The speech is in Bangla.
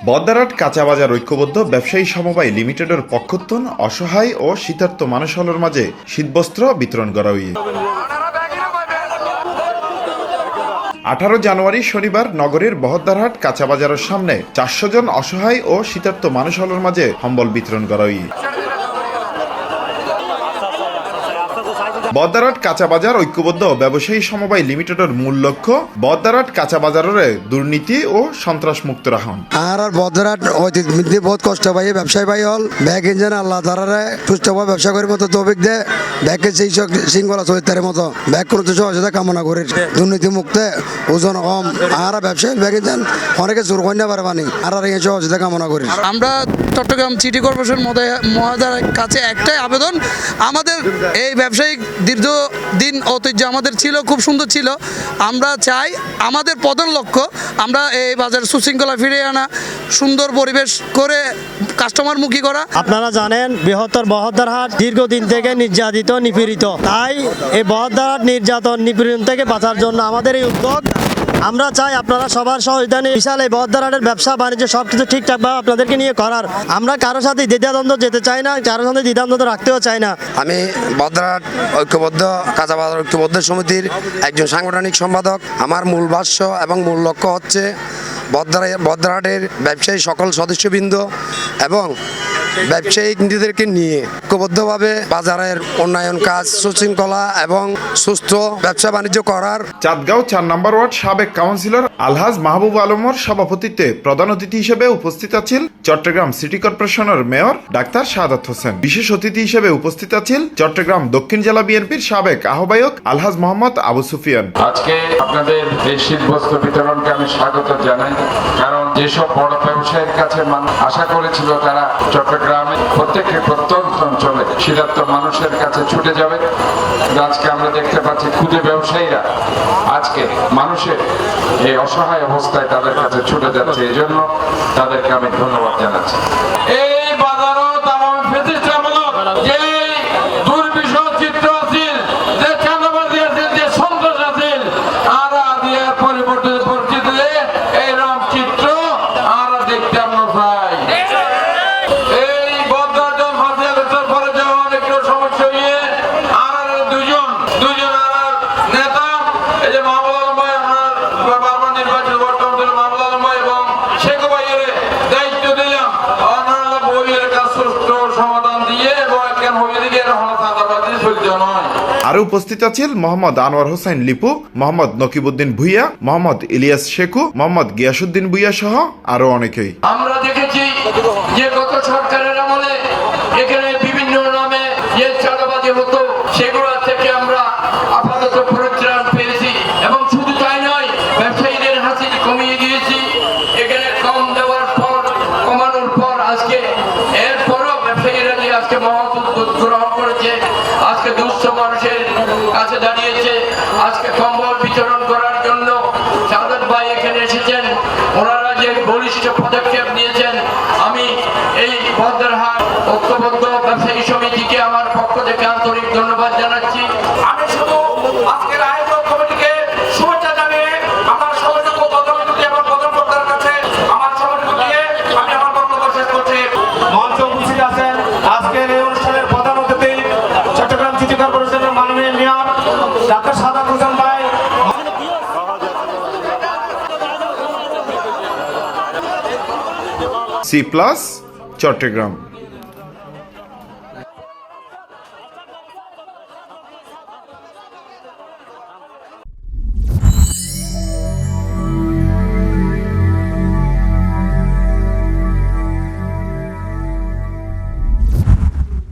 বহদ্দারহাট কাঁচা বাজার ঐক্যবদ্ধ ব্যবসায়ী সমবায় লিমিটেডের পক্ষত্তন অসহায় ও শীতার্ত মানুষের মাঝে শীতবস্ত্র বিতরণ করা হয়েছে। 18 জানুয়ারি শনিবার নগরীর বহদ্দারহাট কাঁচা বাজারের সামনে 400 জন অসহায় ও শীতার্ত মানুষের মাঝে কম্বল বিতরণ করা হয়েছে। বহদ্দারহাট কাঁচা বাজার ঐক্যবদ্ধ ব্যবসায়ী সমবায় লিমিটেডের মূল লক্ষ্য বহদ্দারহাট কাঁচা বাজারের দুর্নীতি ও সন্ত্রাস মুক্ত রাখুন। আর বহদ্দারহাট ঐতিহ্য বহুত কষ্ট পাই ব্যবসায়ী ভাই হল ব্যাগ ইঞ্জিন আল্লাহ তারারে সুস্থভাবে ব্যবসা করার মতো তৌফিক দে ব্যাগকে সেই শৃঙ্খলা চরিত্রের মতো ব্যাগ কোনো সহজতা কামনা করি দুর্নীতি মুক্তে ওজন কম আর ব্যবসায়ী ব্যাগ ইঞ্জিন অনেকে জোর করে না পারে পানি আর এই সহজতা কামনা করি। আমরা চট্টগ্রাম সিটি কর্পোরেশন মহোদয়ের কাছে একটাই আবেদন, আমাদের এই ব্যবসায়িক দীর্ঘদিন ঐতিহ্য আমাদের ছিল, খুব সুন্দর ছিল। আমরা চাই আমাদের প্রধান লক্ষ্য আমরা এই বাজার সুশৃঙ্খলা ফিরিয়ে আনা, সুন্দর পরিবেশ করে কাস্টমারমুখী করা। আপনারা জানেন বৃহত্তর বহদ্দারহাট দীর্ঘদিন থেকে নির্যাতিত নিপীড়িত, তাই এই বহদ্দারহাট নির্যাতন নিপীড়ন থেকে বাঁচার জন্য আমাদের এই উদ্যোগ। আমরা চাই আপনারা সবার সহযোগিতা নিয়ে বিশাল এই বহদ্দারহাটের ব্যবসা বাণিজ্য সবকিছু ঠিকঠাকভাবে আপনাদেরকে নিয়ে করার। আমরা কারোর সাথে দ্বিধাদ্বন্দ্ব যেতে চাই না, কারোর সাথে দ্বিধাদ্বন্দ্ব রাখতেও চাই না। আমি বহদ্দারহাট ঐক্যবদ্ধ কাঁচা বাজার ঐক্যবদ্ধ সমিতির একজন সাংগঠনিক সম্পাদক। আমার মূল ভাষ্য এবং মূল লক্ষ্য হচ্ছে বহদ্দারহাটের ব্যবসায়ী সকল সদস্যবৃন্দ এবং ব্যবসায়িক নীতিদেরকে নিয়ে ঐক্যবদ্ধভাবে বাজারের উন্নয়ন কাজ সুশৃঙ্খলা এবং সুস্থ ব্যবসা বাণিজ্য করার। চাঁদগাঁও 4 নম্বর ওয়ার্ড সাবেক কাউন্সিলর আলহাজ মাহবুব আলমের সভাপতিত্বে প্রধান অতিথি হিসেবে উপস্থিত আছেন চট্টগ্রাম সিটি কর্পোরেশনের মেয়র ডাক্তার শাহাদাত হোসেন। বিশেষ অতিথি হিসেবে উপস্থিত আছেন চট্টগ্রাম দক্ষিণ জেলা বিএনপির সাবেক আহ্বায়ক আলহাজ মোহাম্মদ আবু সুফিয়ান। আজকে আপনাদের এই শীতবস্ত্র বিতরণকে আমি স্বাগত জানাই, কারণ যেসব বড় ব্যবসায়ীর কাছে আশা করেছিল তারা চট্টগ্রামে প্রত্যেকটি প্রত্যন্ত অঞ্চলে শীতার্ত মানুষের কাছে ছুটে যাবে, আজকে আমরা দেখতে পাচ্ছি ক্ষুদে ব্যবসায়ীরা আজকে মানুষের এই অসহায় অবস্থায় তাদের কাছে ছুটে যাচ্ছে। এই জন্য তাদেরকে আমি ধন্যবাদ জানাচ্ছি। এই বাজারও তেমন প্রতিষ্ঠামূলক যে দুর্বিষহ চিত্র আছিল, যে চাঁদাবাজি আছিল, যে সন্ত্রাস আছিল, আর আদিয়ার পরিবর্তিত পরিস্থিতিতে এইরকম চিত্র আমরা দেখতে আমরা পাই। এই বদলার হাসিয়ার পরে যখন একটু সমস্যা হয়ে আর দুজন আর নেতা এই যে মাহবুব আলম ভাই, আমরা বারবার নির্বাচিত বর্তমান মাহবুব আলম ভাই এবং শেখ ভাইয়ের দায়িত্ব দিলাম অনারা বইয়ের কাজ সুষ্ঠু সমাধান দিয়ে এবং কেন হয়ে দিকে চাঁদাবাজি চলতে নয়। আরো উপস্থিত আছেন মোহাম্মদ আনোয়ার হোসেন লিপু, মোহাম্মদ নকিবউদ্দিন ভুইয়া, মোহাম্মদ ইলিয়াস শেখু, মোহাম্মদ গিয়াসউদ্দিন ভুইয়া সহ আরো অনেকেই। আমরা দেখেছি যে গত সরকারের আমলে এখানে বিভিন্ন নামে যে চাঁদাবাজি হতো সেগুলো থেকে আমরা আপাতত পরিত্রাণ পেয়েছি এবং শুধু তাই নয়, ব্যবসায়ীদের হাসিল কমিয়ে দিয়েছি। এখানে কম দেওয়ার পর কমানোর পর আজকে এরপরও ব্যবসায়ীরা যে আজকে মহৎ উদ্যোগ গ্রহণ করেছে, আজকে দুঃস্থ মানুষের কাছে দাঁড়িয়েছে, আজকে কম্বল বিতরণ করার জন্য শাহাদাত ভাই এখানে এসেছেন। ওনারা যে বলিষ্ঠ পদক্ষেপ নিয়েছেন, আমি এই বহদ্দারহাট ঐক্যবদ্ধ ব্যবসায়ী সমিতিকে আমার পক্ষ থেকে আন্তরিক ধন্যবাদ জানাচ্ছি। আমি শুধু আজকের আয়োজক কমিটিকে শুভেচ্ছা জানিয়ে আমার সহযোগী প্রধানমন্ত্রী এবং প্রধানমন্ত্রীর কাছে আমার সহযোগী দিয়ে আমি আমার বক্তব্য শেষ করছি। মঞ্চে উপস্থিত আছেন আজকের এই অনুষ্ঠানের প্রধান অতিথি চট্টগ্রাম সিটি কর্পোরেশনের মাননীয় মেয়র ডাক্তার শাহাদাত হোসেন ভাই। C+ চট্টগ্রাম।